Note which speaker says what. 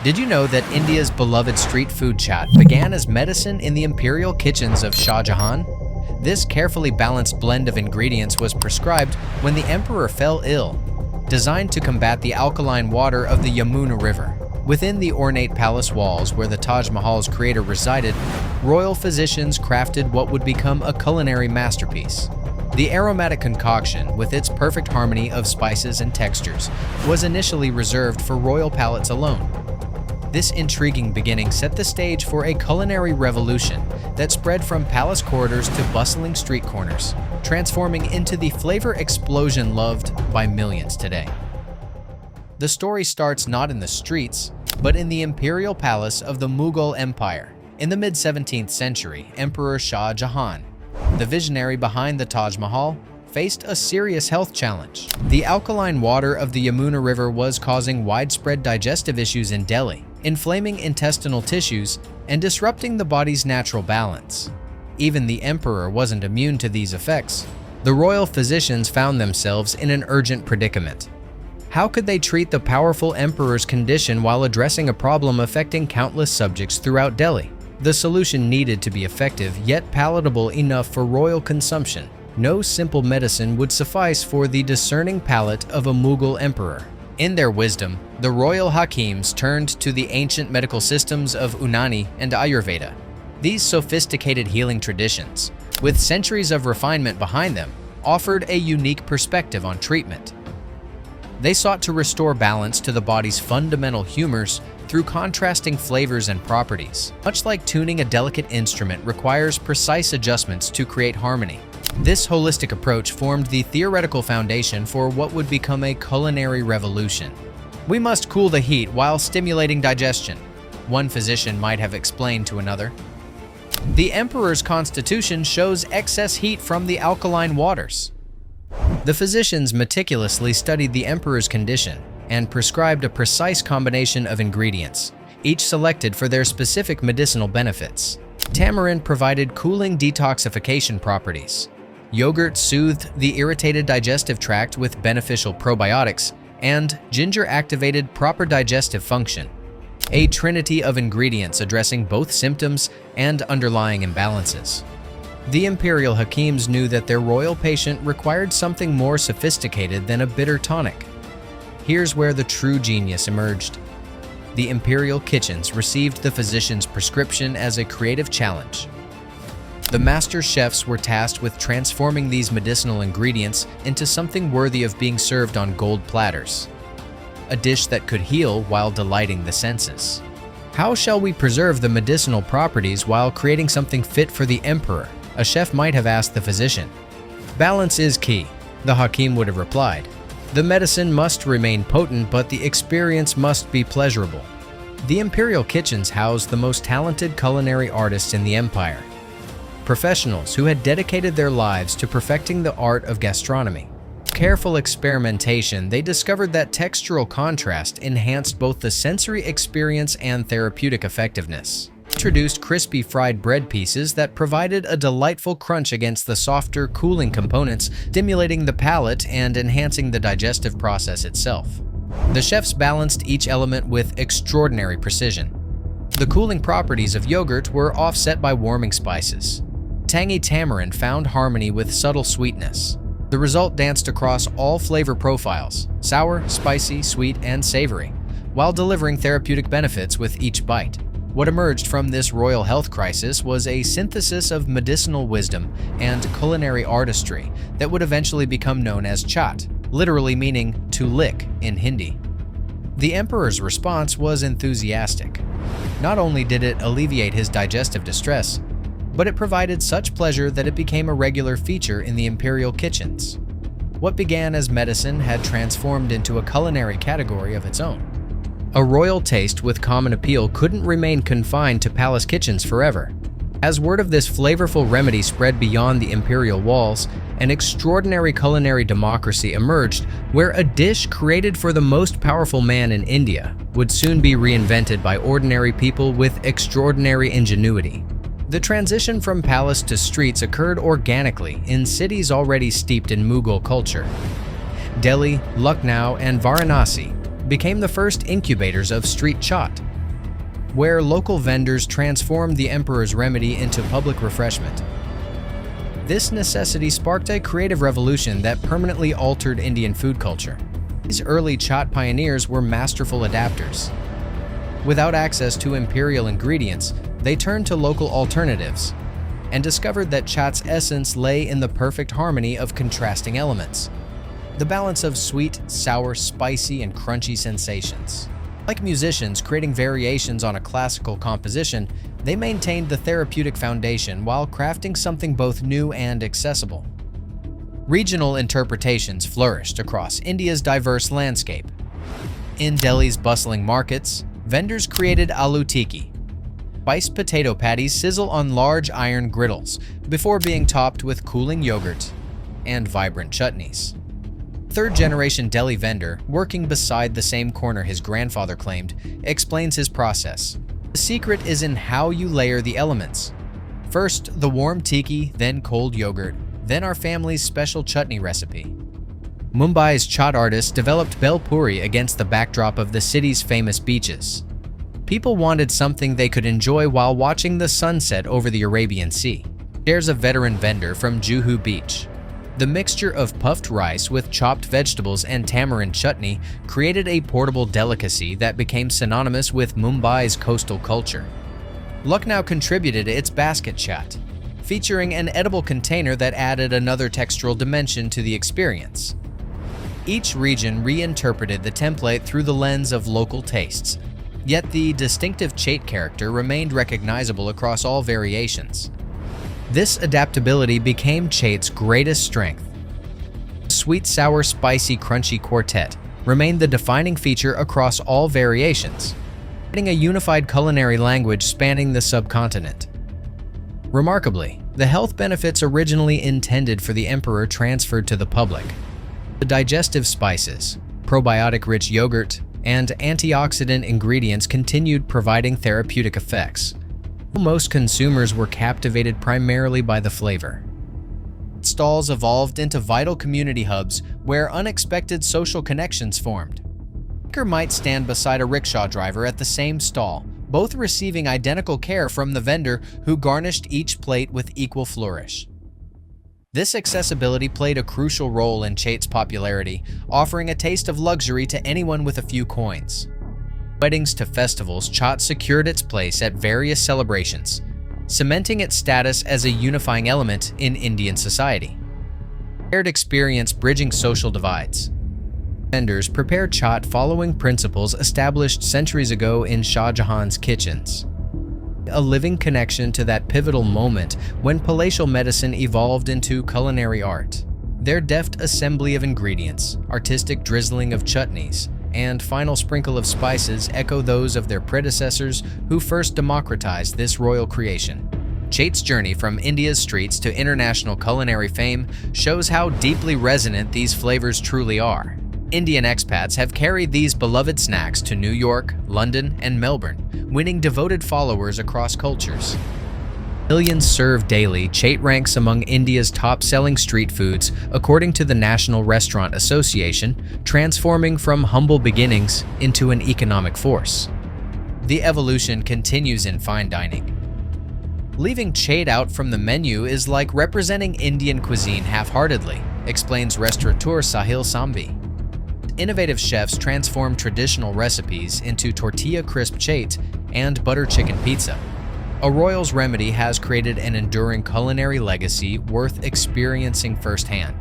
Speaker 1: Did you know that India's beloved street food chaat began as medicine in the imperial kitchens of Shah Jahan? This carefully balanced blend of ingredients was prescribed when the emperor fell ill, designed to combat the alkaline water of the Yamuna River. Within the ornate palace walls where the Taj Mahal's creator resided, royal physicians crafted what would become a culinary masterpiece. The aromatic concoction, with its perfect harmony of spices and textures, was initially reserved for royal palates alone. This intriguing beginning set the stage for a culinary revolution that spread from palace corridors to bustling street corners, transforming into the flavor explosion loved by millions today. The story starts not in the streets, but in the imperial palace of the Mughal Empire. In the mid-17th century, Emperor Shah Jahan, the visionary behind the Taj Mahal, faced a serious health challenge. The alkaline water of the Yamuna River was causing widespread digestive issues in Delhi, inflaming intestinal tissues and disrupting the body's natural balance. Even the emperor wasn't immune to these effects. The royal physicians found themselves in an urgent predicament. How could they treat the powerful emperor's condition while addressing a problem affecting countless subjects throughout Delhi? The solution needed to be effective yet palatable enough for royal consumption. No simple medicine would suffice for the discerning palate of a Mughal emperor. In their wisdom, the royal hakims turned to the ancient medical systems of Unani and Ayurveda. These sophisticated healing traditions, with centuries of refinement behind them, offered a unique perspective on treatment. They sought to restore balance to the body's fundamental humors through contrasting flavors and properties. Much like tuning a delicate instrument requires precise adjustments to create harmony. This holistic approach formed the theoretical foundation for what would become a culinary revolution. We must cool the heat while stimulating digestion, one physician might have explained to another. The emperor's constitution shows excess heat from the alkaline waters. The physicians meticulously studied the emperor's condition and prescribed a precise combination of ingredients, each selected for their specific medicinal benefits. Tamarind provided cooling detoxification properties. Yogurt soothed the irritated digestive tract with beneficial probiotics, and ginger activated proper digestive function. A trinity of ingredients addressing both symptoms and underlying imbalances. The imperial hakims knew that their royal patient required something more sophisticated than a bitter tonic. Here's where the true genius emerged. The imperial kitchens received the physician's prescription as a creative challenge. The master chefs were tasked with transforming these medicinal ingredients into something worthy of being served on gold platters. A dish that could heal while delighting the senses. How shall we preserve the medicinal properties while creating something fit for the emperor? A chef might have asked the physician. Balance is key, the hakim would have replied. The medicine must remain potent, but the experience must be pleasurable. The imperial kitchens housed the most talented culinary artists in the empire. Professionals who had dedicated their lives to perfecting the art of gastronomy. Careful experimentation, they discovered that textural contrast enhanced both the sensory experience and therapeutic effectiveness. Introduced crispy fried bread pieces that provided a delightful crunch against the softer, cooling components, stimulating the palate and enhancing the digestive process itself. The chefs balanced each element with extraordinary precision. The cooling properties of yogurt were offset by warming spices. Tangy tamarind found harmony with subtle sweetness. The result danced across all flavor profiles, sour, spicy, sweet, and savory, while delivering therapeutic benefits with each bite. What emerged from this royal health crisis was a synthesis of medicinal wisdom and culinary artistry that would eventually become known as Chaat, literally meaning to lick in Hindi. The emperor's response was enthusiastic. Not only did it alleviate his digestive distress, but it provided such pleasure that it became a regular feature in the imperial kitchens. What began as medicine had transformed into a culinary category of its own. A royal taste with common appeal couldn't remain confined to palace kitchens forever. As word of this flavorful remedy spread beyond the imperial walls, an extraordinary culinary democracy emerged where a dish created for the most powerful man in India would soon be reinvented by ordinary people with extraordinary ingenuity. The transition from palace to streets occurred organically in cities already steeped in Mughal culture. Delhi, Lucknow, and Varanasi became the first incubators of street chaat. where local vendors transformed the emperor's remedy into public refreshment. This necessity sparked a creative revolution that permanently altered Indian food culture. These early Chaat pioneers were masterful adapters. Without access to imperial ingredients, they turned to local alternatives and discovered that Chaat's essence lay in the perfect harmony of contrasting elements. The balance of sweet, sour, spicy, and crunchy sensations. Like musicians creating variations on a classical composition, they maintained the therapeutic foundation while crafting something both new and accessible. Regional interpretations flourished across India's diverse landscape. In Delhi's bustling markets, vendors created aloo tikki. Spiced potato patties sizzle on large iron griddles before being topped with cooling yogurt and vibrant chutneys. Third-generation Delhi vendor, working beside the same corner his grandfather claimed, explains his process. The secret is in how you layer the elements. First, the warm tikki, then cold yogurt, then our family's special chutney recipe. Mumbai's Chaat artists developed bel puri against the backdrop of the city's famous beaches. People wanted something they could enjoy while watching the sunset over the Arabian Sea. Shares a veteran vendor from Juhu Beach. The mixture of puffed rice with chopped vegetables and tamarind chutney created a portable delicacy that became synonymous with Mumbai's coastal culture. Lucknow contributed its basket chaat, featuring an edible container that added another textural dimension to the experience. Each region reinterpreted the template through the lens of local tastes, yet the distinctive Chaat character remained recognizable across all variations. This adaptability became Chaat's greatest strength. The sweet, sour, spicy, crunchy quartet remained the defining feature across all variations, creating a unified culinary language spanning the subcontinent. Remarkably, the health benefits originally intended for the emperor transferred to the public. The digestive spices, probiotic-rich yogurt, and antioxidant ingredients continued providing therapeutic effects. Most consumers were captivated primarily by the flavor. Stalls evolved into vital community hubs where unexpected social connections formed. A baker might stand beside a rickshaw driver at the same stall, both receiving identical care from the vendor who garnished each plate with equal flourish. This accessibility played a crucial role in Chaat's popularity, offering a taste of luxury to anyone with a few coins. Weddings to festivals, Chaat secured its place at various celebrations, cementing its status as a unifying element in Indian society. Shared experience bridging social divides. Vendors prepared Chaat following principles established centuries ago in Shah Jahan's kitchens. A living connection to that pivotal moment when palatial medicine evolved into culinary art. Their deft assembly of ingredients, artistic drizzling of chutneys, and final sprinkle of spices echo those of their predecessors who first democratized this royal creation. Chaat's journey from India's streets to international culinary fame shows how deeply resonant these flavors truly are. Indian expats have carried these beloved snacks to New York, London, and Melbourne, winning devoted followers across cultures. Millions served daily, Chaat ranks among India's top-selling street foods according to the National Restaurant Association, transforming from humble beginnings into an economic force. The evolution continues in fine dining. Leaving Chaat out from the menu is like representing Indian cuisine half-heartedly, explains restaurateur Sahil Sambi. Innovative chefs transform traditional recipes into tortilla crisp Chaat and butter chicken pizza. A royal's remedy has created an enduring culinary legacy worth experiencing firsthand.